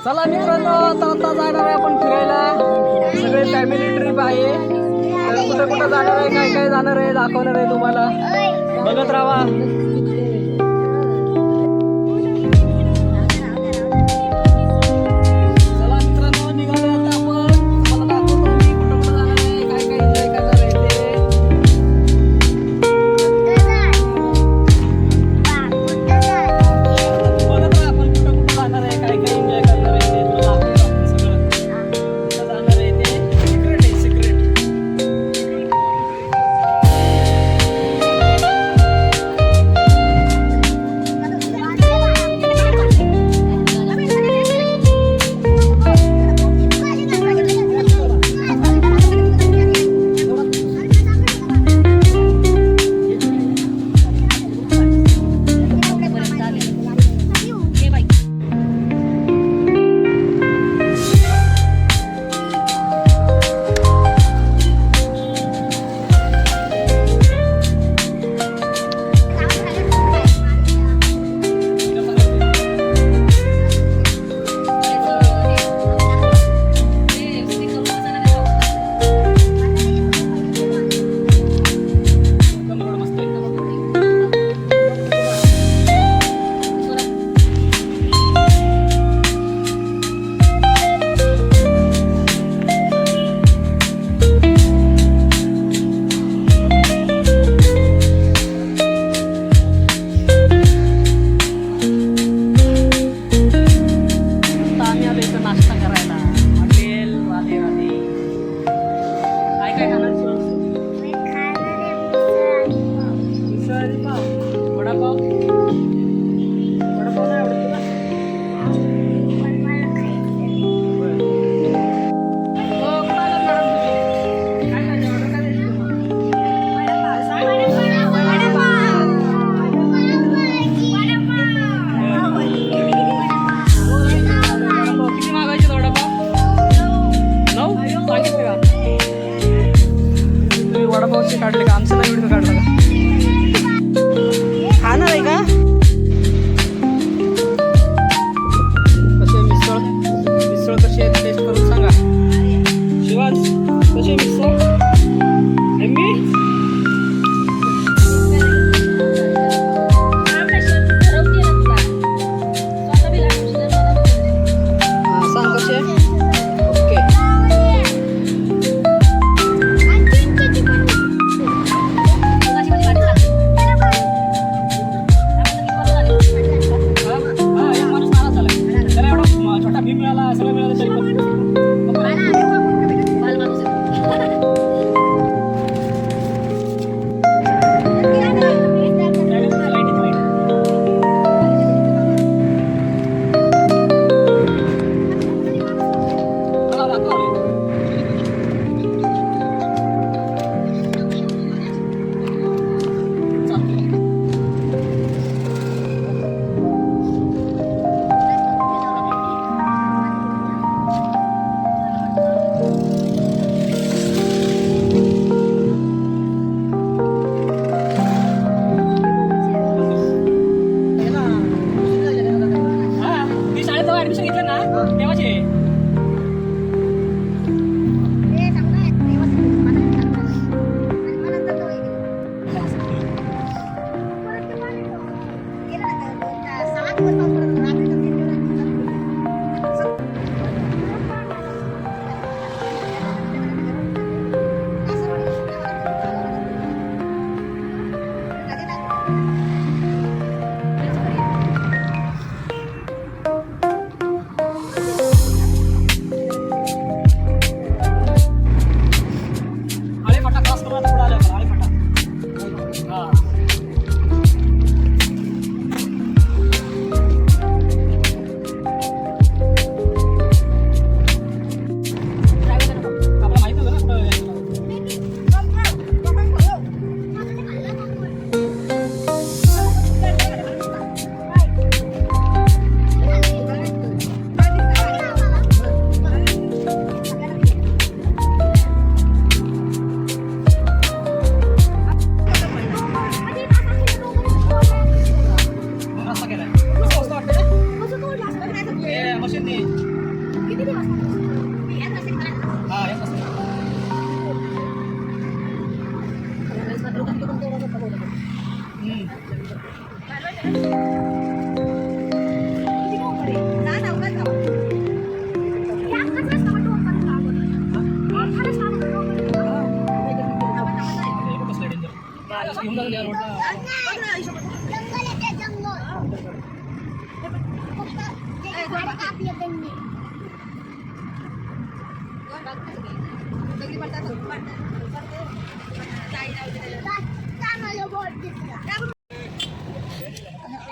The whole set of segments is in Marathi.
चला मित्रांनो, आता जाणार आहे आपण फिरायला. सगळे फॅमिली ट्रिप आहे. तर कुठं कुठं जाणार आहे, काय काय जाणार आहे दाखवणार आहे तुम्हाला. बघत राहा. चला मित्रांनो, निघालो आता आपण. तुम्हाला दाखवतो मी कुठं कुठं जाणार आहे, काय काय एन्जॉय करणार आहे ते. बघत राहा आपण कुठं कुठं जाणार आहे, काय काय एन्जॉय करणार आहे ते. तुला दाखवतो आपण सगळं. कुठं जाणार आहे ते सिक्रेट आहे, सिक्रेट.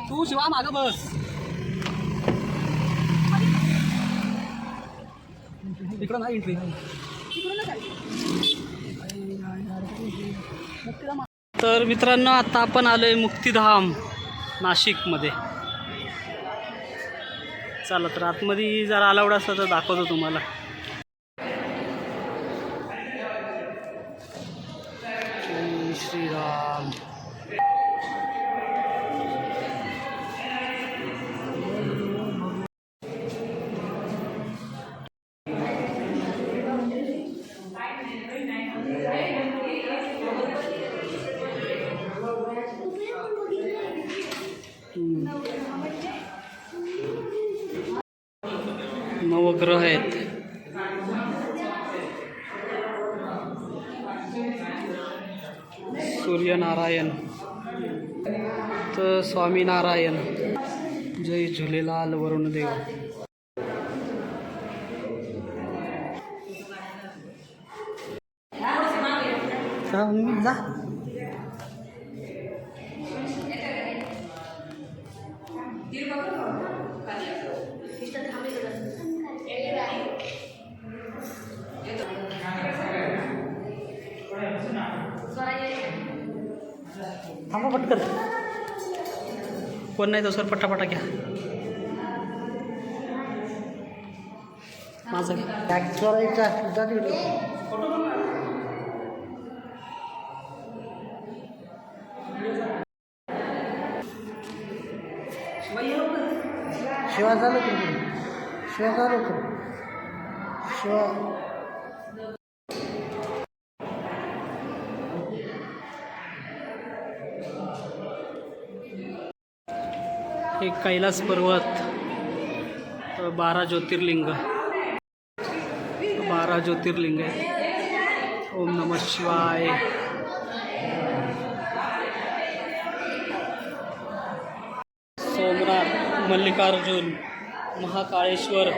तू शिवा मागं बस. इकडं नाही एंट्री. तर मित्रांनो आता आपण आलोय मुक्तिधाम नाशिकमध्ये. चला तर आतमध्ये जरा अलाउड असतं तर दाखवतो तुम्हाला. जय श्रीराम. नवग्रह आहेत. सूर्यनारायण तर स्वामीनारायण. जय झुलेलाल वरुणदेव. जा थांबा पटकन. कोण नाही तसं पटापटा घ्या. माझं शिवा झालं शिवा झालं शिवा. हे कैलास पर्वत. 12 ज्योतिर्लिंग. 12 ज्योतिर्लिंग आहे. ओम नमः शिवाय. सोमनाथ, मल्लिकार्जुन, महाकाळेश्वर,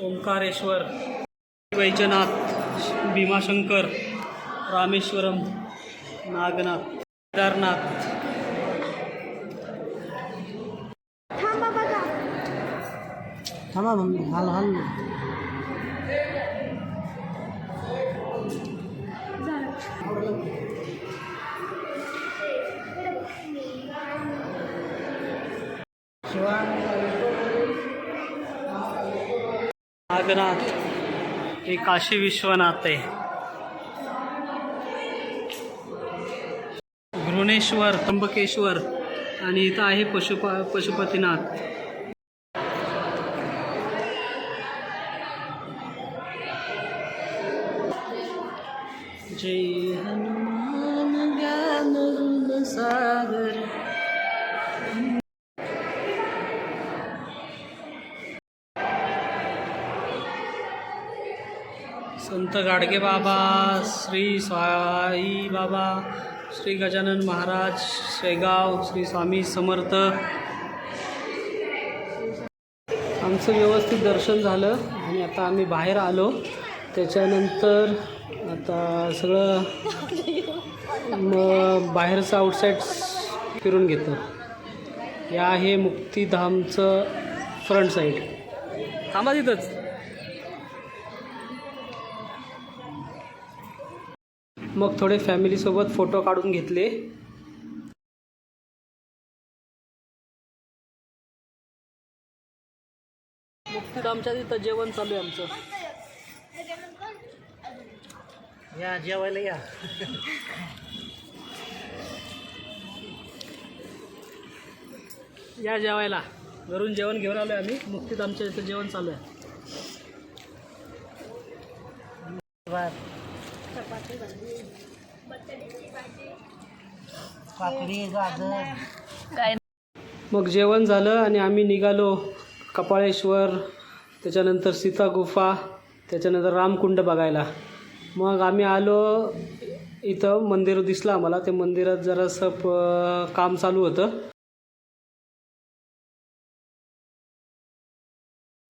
ओंकारेश्वर, वैजनाथ, भीमाशंकर, रामेश्वरम, नागनाथ, केदारनाथ. थांबा मम्मी. हाल हाल नागनाथ हे काशी विश्वनाथ आहे. घृणेश्वर, त्र्यंबकेश्वर आणि इथं आहे पशुपतीनाथ. जय हनुमान ज्ञान गुण सागर. संत गाडगे बाबा, श्री साई बाबा, श्री गजानन महाराज शेगाव, श्री स्वामी समर्थ. आमचं व्यवस्थित दर्शन झालं आणि आता आम्ही बाहेर आलो. त्याच्यानंतर आता सगळं बाहेरचं आउटसाईड फिरून घेतो. हे आहे मुक्तिधामचं फ्रंट साईड. थांबा तिथंच. मग थोडे फॅमिलीसोबत फोटो काढून घेतले. मुक्तिधामच्या तिथं जेवण चालू आहे आमचं. या जेवायला या. या जेवायला. घरून जेवण घेऊन आलो आहे आम्ही. मुक्तिधामच्या इथं जेवण चालू आहे. मग जेवण झालं आणि आम्ही निघालो कपाळेश्वर, त्याच्यानंतर सीता गुफा, त्याच्यानंतर रामकुंड बघायला. मग आम्ही आलो इथं मंदिर दिसलं आम्हाला. ते मंदिरात जरासं काम चालू होतं.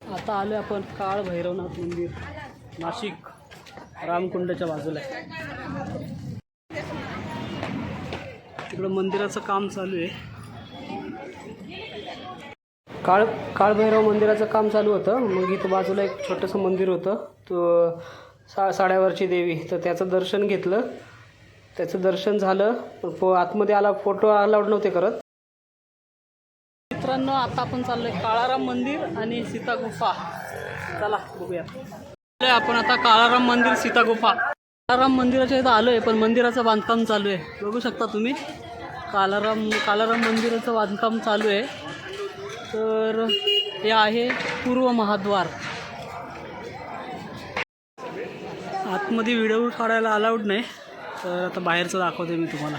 आता आलो आपण काळ भैरवनाथ मंदिर, नाशिक, रामकुंडच्या बाजूला. तिकडं मंदिराचं काम चालू आहे. काळभैरव मंदिराचं काम चालू होतं. मग इथं बाजूला एक छोटंसं मंदिर होतं, तो साड्यावरची देवी. तर त्याचं दर्शन घेतलं. त्याचं दर्शन झालं. पण आतमध्ये फोटो अलाउड नव्हते करत. मित्रांनो, आता आपण चाललोय काळाराम मंदिर आणि सीता गुफा. चला बघूया. आपण आता काळाराम मंदिर, सीता गुफा. काळाराम मंदिराच्या इथं आलोय, पण मंदिराचं बांधकाम चालू आहे. बघू शकता तुम्ही, काळाराम मंदिराचं बांधकाम चालू आहे. तर हे आहे पूर्व महाद्वार. आतमध्ये व्हिडिओ काढायला अलाउड नाही, तर आता बाहेरचं दाखवते मी तुम्हाला.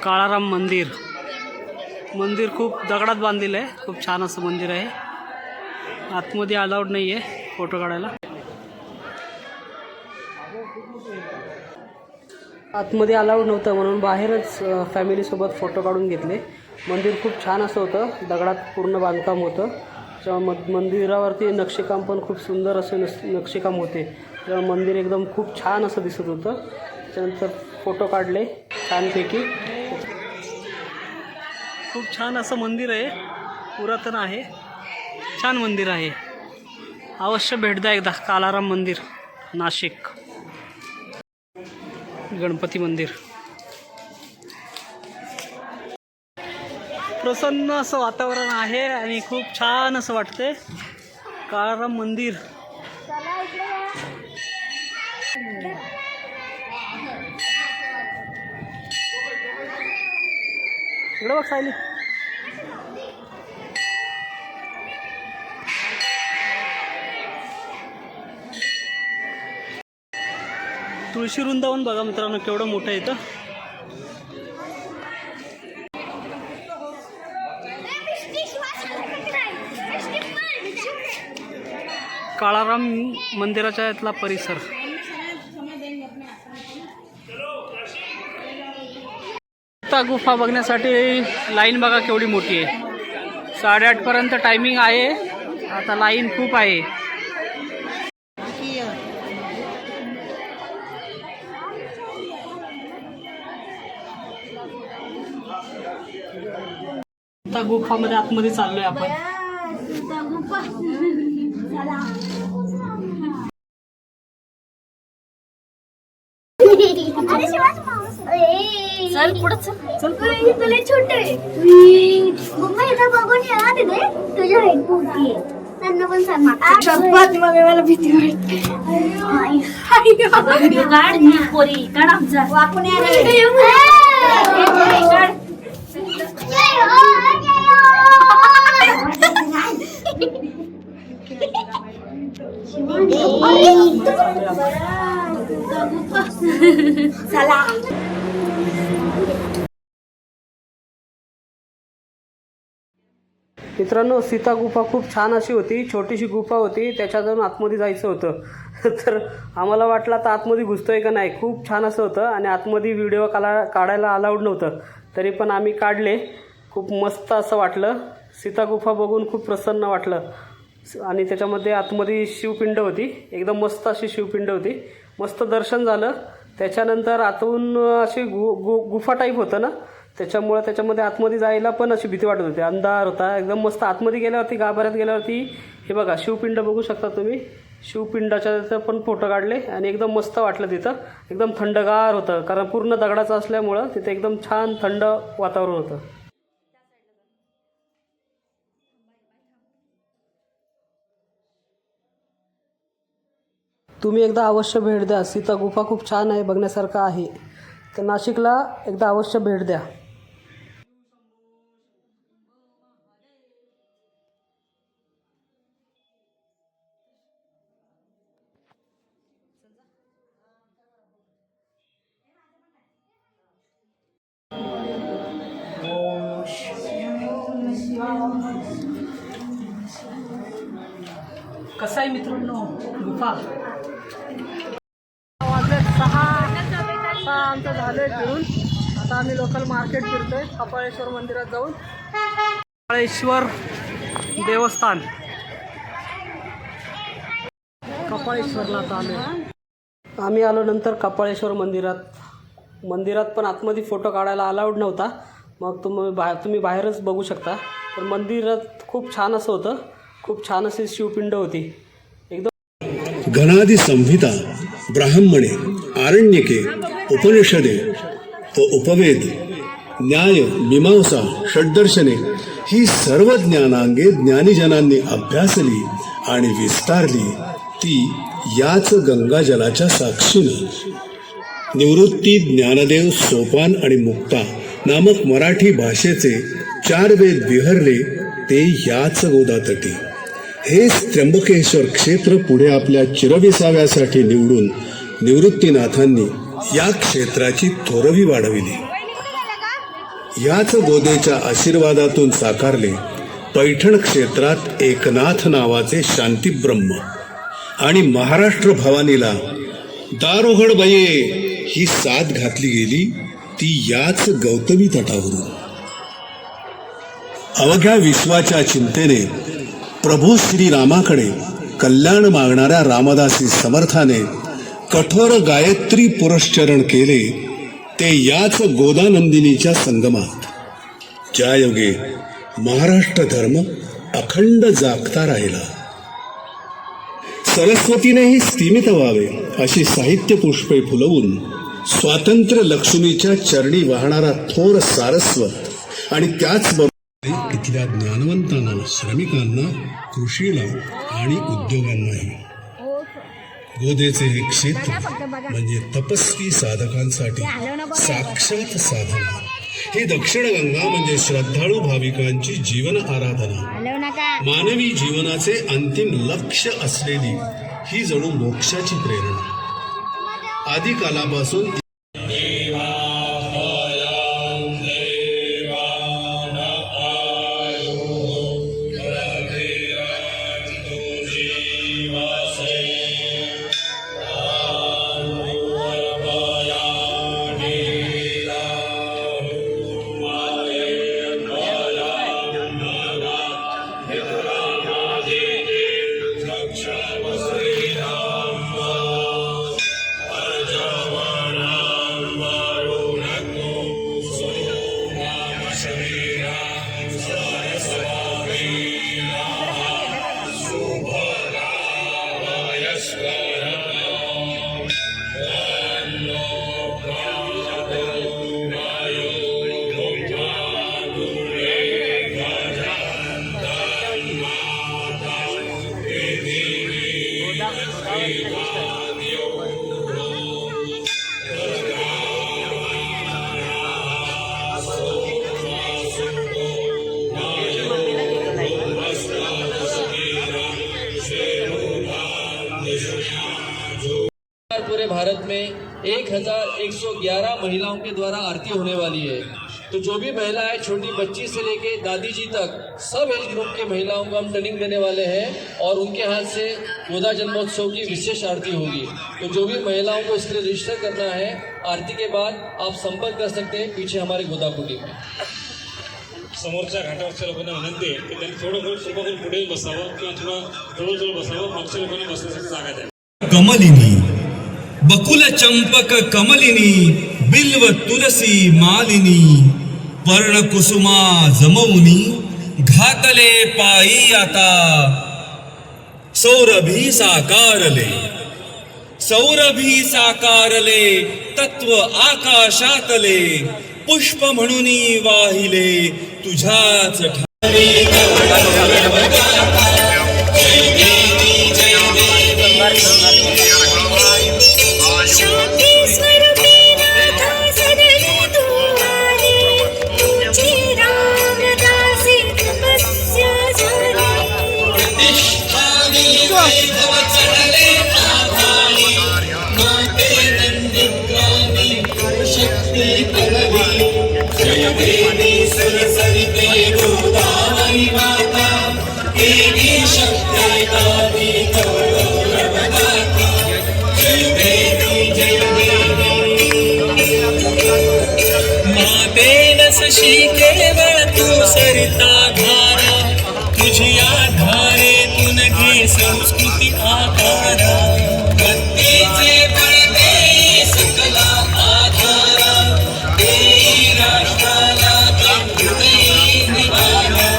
काळाराम मंदिर खूप दगडात बांधलेलं आहे. खूप छान असं मंदिर आहे. आतमध्ये अलाउड नाही आहे फोटो काढायला. आतमध्ये अलाउड नव्हतं म्हणून बाहेरच फॅमिलीसोबत फोटो काढून घेतले. मंदिर खूप छान असं होतं. दगडात पूर्ण बांधकाम होतं. मंदिरावरती नक्षीकाम पण खूप सुंदर असे नक्षीकाम होते. तेव्हा मंदिर एकदम खूप छान असं दिसत होतं. त्यानंतर फोटो काढले छानपैकी. खूप छान असं मंदिर आहे, पुरातन आहे, छान मंदिर आहे. अवश्य भेट द्या एकदा. काळाराम मंदिर, नाशिक. गणपती मंदिर. प्रसन्न असं वातावरण आहे आणि खूप छान असं वाटते. काळाराम मंदिर. इकडे बघ सायली. तुळशी वृंदावन बघा मित्रांनो, केवढं मोठं आहे इथं. काळाराम मंदिराच्या इथला परिसर. सीता गुफा बघण्यासाठी लाईन बघा केवढी मोठी आहे. 8:30 पर्यंत टायमिंग आहे. आता लाईन खूप आहे. सीता गुफामध्ये आतमध्ये चाललोय आपण. चल पुढे चल तुला छोटे मम्मा इथं बघून या ना तिथे तुझ्या हाईट मोठी आहे. त्यांना पण सांग शपथ मग मला भीती वाटते. काढ पोरी काढ आमचा वाकून चला. मित्रांनो, सीता गुफा खूप छान अशी होती. छोटीशी गुफा होती, त्याच्यातून आतमध्ये जायचं होतं. तर आम्हाला वाटलं आता आतमध्ये घुसतोय का नाही. खूप छान असं होतं आणि आतमध्ये व्हिडिओ काढायला अलाउड नव्हतं, तरी पण आम्ही काढले. खूप मस्त असं वाटलं. सीता गुफा बघून खूप प्रसन्न वाटलं. आणि त्याच्यामध्ये आतमध्ये शिवपिंड होती, एकदम मस्त अशी शिवपिंड होती. मस्त दर्शन झालं. त्याच्यानंतर आतून अशी गुफा टाईप होतं ना, त्याच्यामुळे त्याच्यामध्ये आतमध्ये जायला पण अशी भीती वाटत होती. अंधार होता एकदम. मस्त आतमध्ये गेल्यावरती, गाभाऱ्यात गेल्यावरती हे बघा शिवपिंड बघू शकता तुम्ही. शिवपिंडाच्या पण फोटो काढले आणि एकदम मस्त वाटलं तिथं. एकदम थंडगार होतं, कारण पूर्ण दगडाचं असल्यामुळं तिथे एकदम छान थंड वातावरण होतं. तुम्ही एकदा अवश्य भेट द्या. सीता गुफा खूप छान आहे, बघण्यासारखं आहे. तर नाशिकला एकदा अवश्य भेट द्या. कसा आहे मित्रांनो गुफा. वाजले 6 आमचं झालंय फिरून. आता आम्ही लोकल मार्केट फिरतोय कपाळेश्वर मंदिरात जाऊन. कपाळेश्वर देवस्थान कपाळेश्वरला आता आम्ही आलो नंतर कपाळेश्वर मंदिरात पण आतमध्ये फोटो काढायला अलाउड नव्हता. मग तुम्ही बाहेरच बघू शकता. पण मंदिरात खूप छान असं होतं. खूप छान अशी शिवपिंड होती एकदम. गणादि संहिता, ब्राह्मणे, आरण्यके, उपनिषदे व उपवेद, न्याय, मीमांसा, षड्दर्शने ही सर्व ज्ञानांगे ज्ञानीजनांनी अभ्यासली आणि विस्तारली ती याच गंगाजलाच्या साक्षीनं. निवृत्ती, ज्ञानदेव, सोपान आणि मुक्ता नामक मराठी भाषेचे 4 वेद विहरले ते याच गोदातटी. हेच त्र्यंबकेश्वर क्षेत्र पुढे आपल्या चिरविसाव्यासाठी निवडून निवृत्तीनाथांनी या क्षेत्राची थोरवी वाढविली. याच गोदेच्या आशीर्वादातून साकारले पैठण क्षेत्रात एकनाथ नावाचे शांतिब्रह्म. आणि महाराष्ट्र भवानीला दारोगड बये ही साथ घातली गेली ती याच गौतमी तटावरून. अवघ्या विश्वाच्या चिंतेने प्रभू श्रीरामाकडे कल्याण मागणाऱ्या रामदासी समर्थाने कठोर गायत्री पुरश्चरण केले ते याच गोदानंदिनीच्या संगमात. ज्यायोगे महाराष्ट्र धर्म अखंड जागता राहिला. सरस्वतीनेही स्तिमित व्हावे अशी साहित्य पुष्पे फुलवून स्वातंत्र्य लक्ष्मीच्या चरणी वाहणारा थोर सारस्वत आणि त्याचबरोबर इथल्या ज्ञानवंतांना, श्रमिकांना, कृषीला आणि उद्योगांनाही. गोदेचे हे क्षेत्र म्हणजे तपस्वी साधकांसाठी साक्षात साधना. ही दक्षिण गंगा म्हणजे श्रद्धाळू भाविकांची जीवन आराधना. मानवी जीवनाचे अंतिम लक्ष्य असलेली ही जणू मोक्षाची प्रेरणा. आदिकालापासून पूरे भारत में 1111 महिलाओं के द्वारा आरती होने वाली है। तो जो भी महिला है, छोटी बच्ची से लेके दादी जी तक सब एज ग्रुप के महिलाओं को हम ट्रेनिंग देने वाले हैं और उनके हाथ से गोदा जन्मोत्सव की विशेष आरती होगी। तो जो भी महिलाओं को इसके लिए रजिस्टर करना है, आरती के बाद आप संपर्क कर सकते हैं पीछे हमारे गोदा कुटी में। समोरच्या घाटावरच्या लोकांना विनंती आहे की त्यांनी थोडं कृपा पुढे बसावं किंवा थोडं जवळ बसावं, मागच्या लोकांना बसण्यासाठी जागा द्या. कमलिनी बकुल चंपक कमलिनी बिल्व तुलसी मालिनी पर्ण कुसुमा जमवनी घातले पायी आता सौरभी साकारले तत्व आकाशातले पुष्प म्हणून वाहिले तुझ्याच शक्ती कलवी जय देवी सरसरिते गोदावरी शक्ते गावी गौरवगाथा जय देवी मातेनस केवळ तू सरिता धारा तुझी आधारेतून घे संस्कृती आकारा भक्तीचे बळते सकला आधारा देई राष्ट्राला हृदयी निवारा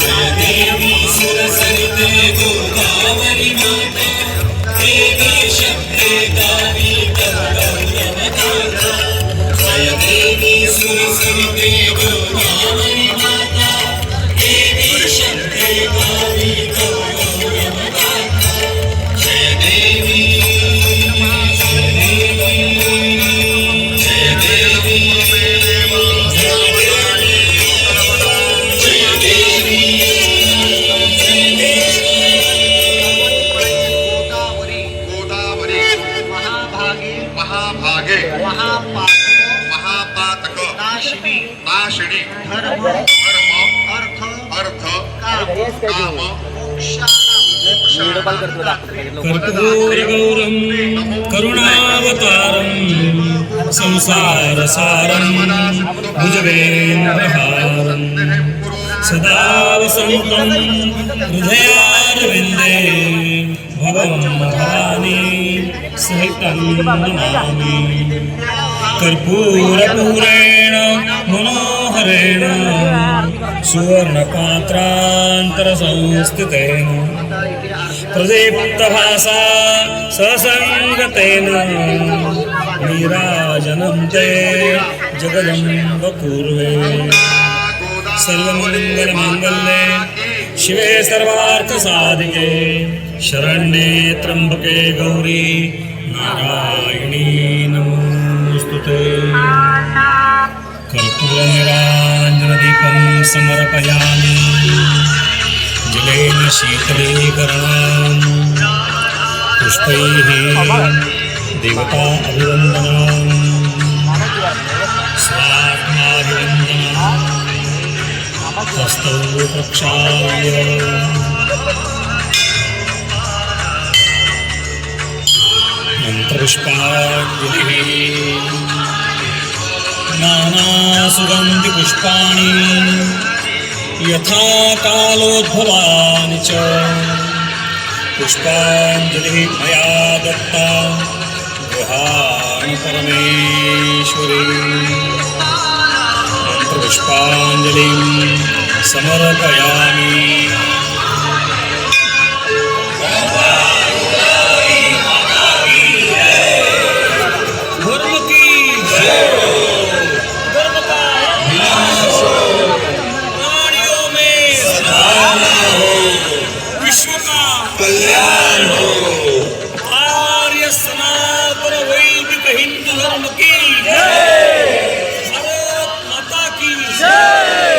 जय देवी सुरसरिते गोदावरी माता देवी शक्ते गावी गौरवगाथा जय देवी सुरसरिते गोदावरी माता देवी शक्ते गावी गौरवगाथा जय देवी जय देवी जय देवी जय देवी गोदावरी महाभागे महापातक नाशिनी धर्म अर्थ काम कर्पूरगौरं करुणावतारं संसारसारं भुजगेन्द्रहारं सदा वसन्तं हृदयारविन्दे भवं भवानी सहितं नमामि कर्पूरपूरेण मनोहरेण सुवर्णपात्रान्तरसंस्थितेन प्रदीप्तभासा ससङ्गतेन नीराजनं ते जगदम्बपूर्वे सर्वमङ्गलमाङ्गल्ये शिवे सर्वार्थसाधिके शरण्ये त्र्यम्बके गौरी नारायणी नमोऽस्तुते कर्पूरनिराञ्जनदीपं समर्पयामि जलेन शीतलीकरणं पुष्पैः देवता अभिवन्दनं स्वात्माभिवन्दनं हस्तौ प्रक्षाल्य मन्त्रपुष्पाञ्जलिः नानासुगन्धिपुष्पाणि यथा कालोद्भवानि च पुष्पाञ्जलिः मया दत्ता गृहाणि परमेश्वरी मन्त्रपुष्पाञ्जलिं समर्पयामि धर्म की जय धर्म का विनाश हो प्राणियों में सद्भावना हो विश्व का कल्याण हो आर्य सनातन वैदिक हिंदू धर्म की जय भारत माता की जय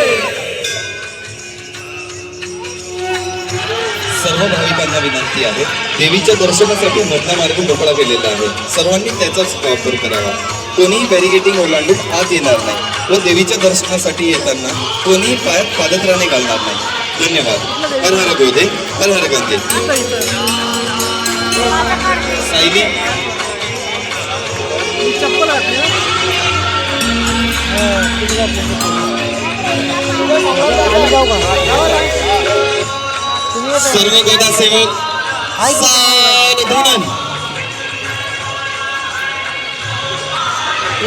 सर्व भाविकांना विनंती आहे देवीच्या दर्शनासाठी मधला मार्ग मोकळा केलेला आहे सर्वांनी त्याचाच वापर करावा कोणीही बॅरिगेटिंग ओलांडून आत येणार नाही व देवीच्या दर्शनासाठी येताना कोणीही पायात पादत्राणे घालणार नाही धन्यवाद हर हर गोदे हर हर गंगे सायली सर्व गोदा सेवक सावधान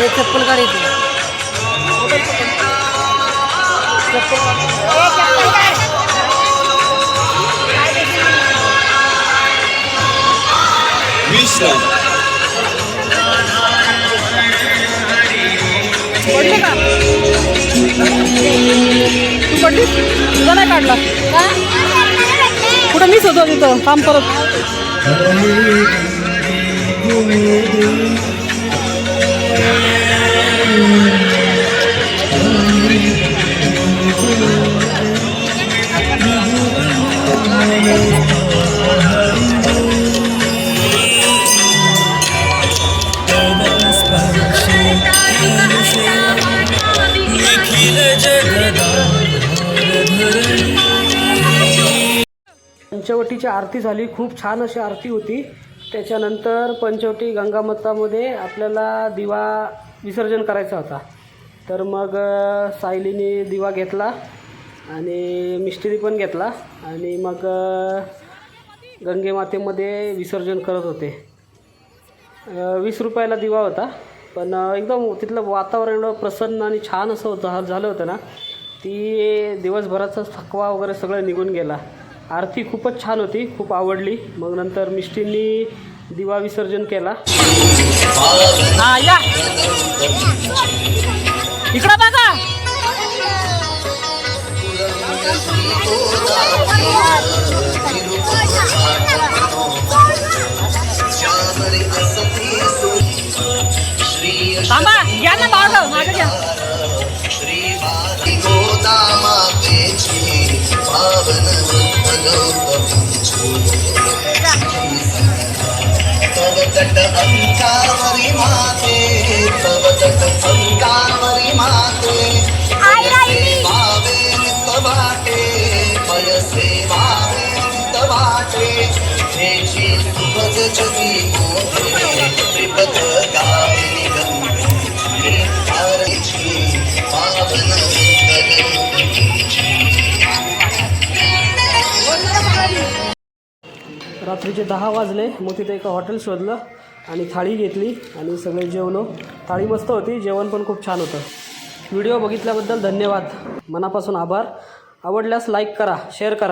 चप्पल काढायची विश्राम पडले का तू पडलीस तुझा नाही काढला कुठं मीच होतो तिथं काम करत पंचवटीची आरती झाली, खूप छान अशी आरती होती. त्याच्यानंतर पंचवटी गंगामातामध्ये आपल्याला दिवा विसर्जन करायचा होता. तर मग सायलीने दिवा घेतला आणि मिस्त्री पण घेतला आणि मग गंगेमातेमध्ये विसर्जन करत होते. 20 रुपयाला दिवा होता, पण एकदम तिथलं वातावरण एवढं प्रसन्न आणि छान असं झालं होतं ना, ती दिवसभराचा थकवा वगैरे सगळं निघून गेला. आरती खूपच छान होती, खूप आवडली. मग नंतर मिस्टींनी दिवा विसर्जन केला. हा या इकडं बघा. थांबा घ्या ना भाऊ मागे घ्या. रात्रीचे 10 वाजले. मग तिथे एका हॉटेल शोधलं आणि थाळी घेतली आणि सगळे जेवलो. थाळी मस्त होती, जेवण पण खूप छान होतं. व्हिडिओ बघितल्याबद्दल धन्यवाद, मनापासून आभार. आवडल्यास लाईक करा, शेअर करा.